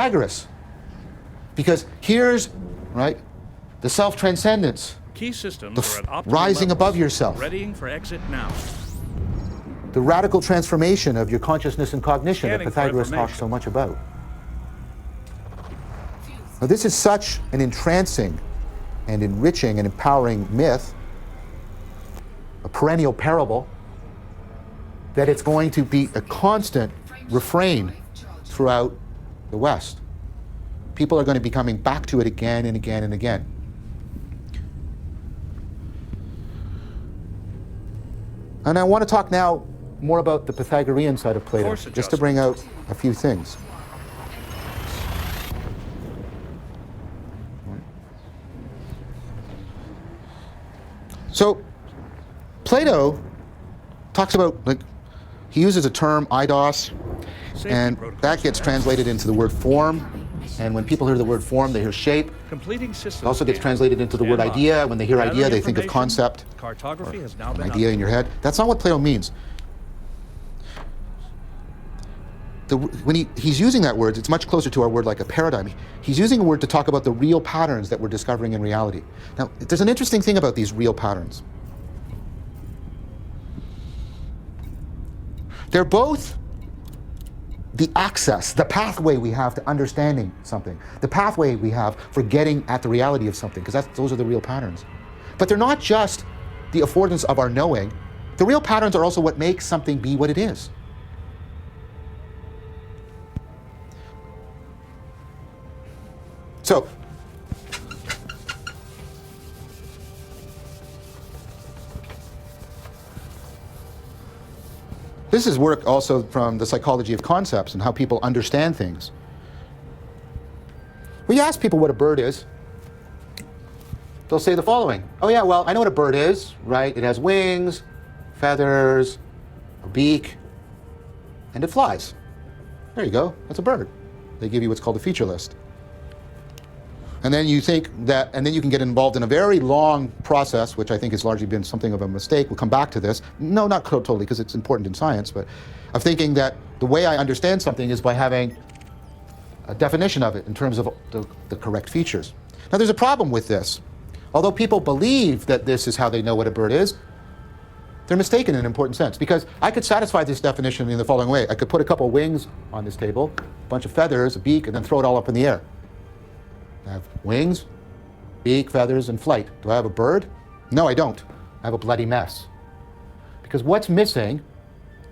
Pythagoras. Because here's, right, the self-transcendence, Key systems the are at optimal rising levels, above yourself, readying for exit now. the radical transformation of your consciousness and cognition Scanning that for Pythagoras talks so much about. Now, this is such an entrancing and enriching and empowering myth, a perennial parable, that it's going to be a constant refrain throughout the West. People are going to be coming back to it again and again and again. And I want to talk now more about the Pythagorean side of Plato, just to bring out a few things. So, Plato talks about, like, he uses a term, eidos, and that gets translated into the word form. And when people hear the word form, they hear shape. It also gets translated into the word idea. When they hear idea, they think of concept, Cartography has now an been idea in your head. That's not what Plato means. When he's using that word, it's much closer to our word like a paradigm. He's using a word to talk about the real patterns that we're discovering in reality. Now, there's an interesting thing about these real patterns. They're both the access, the pathway we have to understanding something, the pathway we have for getting at the reality of something, because those are the real patterns. But they're not just the affordance of our knowing. The real patterns are also what makes something be what it is. So, this is work also from the psychology of concepts and how people understand things. When you ask people what a bird is, they'll say the following. Oh yeah, well, I know what a bird is, right? It has wings, feathers, a beak, and it flies. There you go, that's a bird. They give you what's called a feature list. And then you think that, and then you can get involved in a very long process, which I think has largely been something of a mistake. We'll come back to this. No, not totally, because it's important in science, but of thinking that the way I understand something is by having a definition of it in terms of the correct features. Now, there's a problem with this. Although people believe that this is how they know what a bird is, they're mistaken in an important sense, because I could satisfy this definition in the following way. I could put a couple of wings on this table, a bunch of feathers, a beak, and then throw it all up in the air. I have wings, beak, feathers, and flight. Do I have a bird? No, I don't. I have a bloody mess. Because what's missing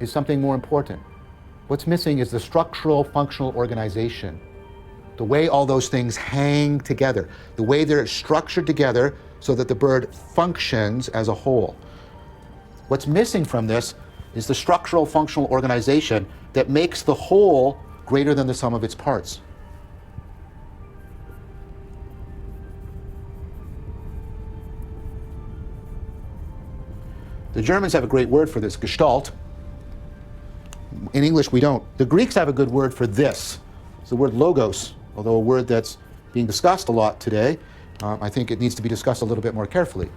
is something more important. What's missing is the structural, functional organization. The way all those things hang together. The way they're structured together so that the bird functions as a whole. What's missing from this is the structural, functional organization that makes the whole greater than the sum of its parts. The Germans have a great word for this, Gestalt. In English, we don't. The Greeks have a good word for this. It's the word logos, although a word that's being discussed a lot today. I think it needs to be discussed a little bit more carefully.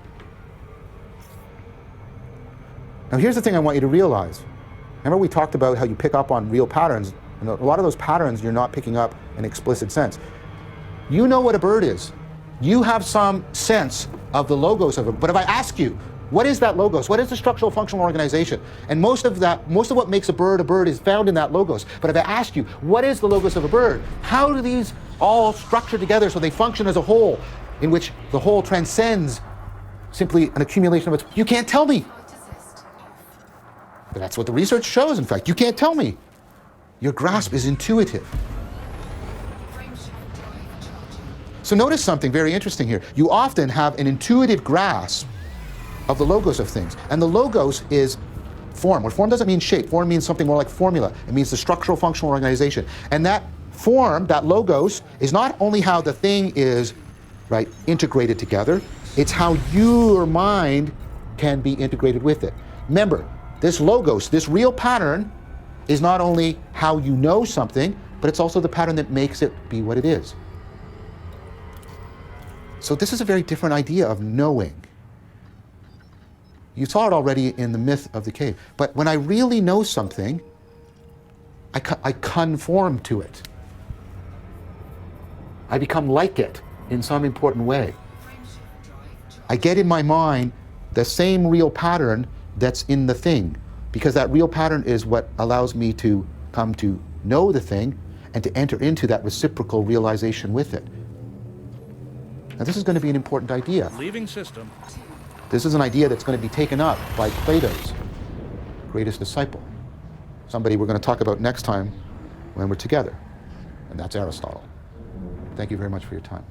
Now, here's the thing I want you to realize. Remember we talked about how you pick up on real patterns, and a lot of those patterns you're not picking up in explicit sense. You know what a bird is. You have some sense of the logos of it. But if I ask you, what is that logos? What is the structural functional organization? And most of what makes a bird is found in that logos. But if I ask you, what is the logos of a bird? How do these all structure together so they function as a whole, in which the whole transcends simply an accumulation of its... You can't tell me. But that's what the research shows, in fact. You can't tell me. Your grasp is intuitive. So notice something very interesting here. You often have an intuitive grasp of the logos of things. And the logos is form. Well, form doesn't mean shape. Form means something more like formula. It means the structural functional organization. And that form, that logos, is not only how the thing is, right, integrated together, it's how your mind can be integrated with it. Remember, this logos, this real pattern, is not only how you know something, but it's also the pattern that makes it be what it is. So this is a very different idea of knowing. You saw it already in the myth of the cave. But when I really know something, I conform to it. I become like it in some important way. I get in my mind the same real pattern that's in the thing, because that real pattern is what allows me to come to know the thing and to enter into that reciprocal realization with it. Now, this is going to be an important idea. Leaving system. This is an idea that's going to be taken up by Plato's greatest disciple, somebody we're going to talk about next time when we're together, and that's Aristotle. Thank you very much for your time.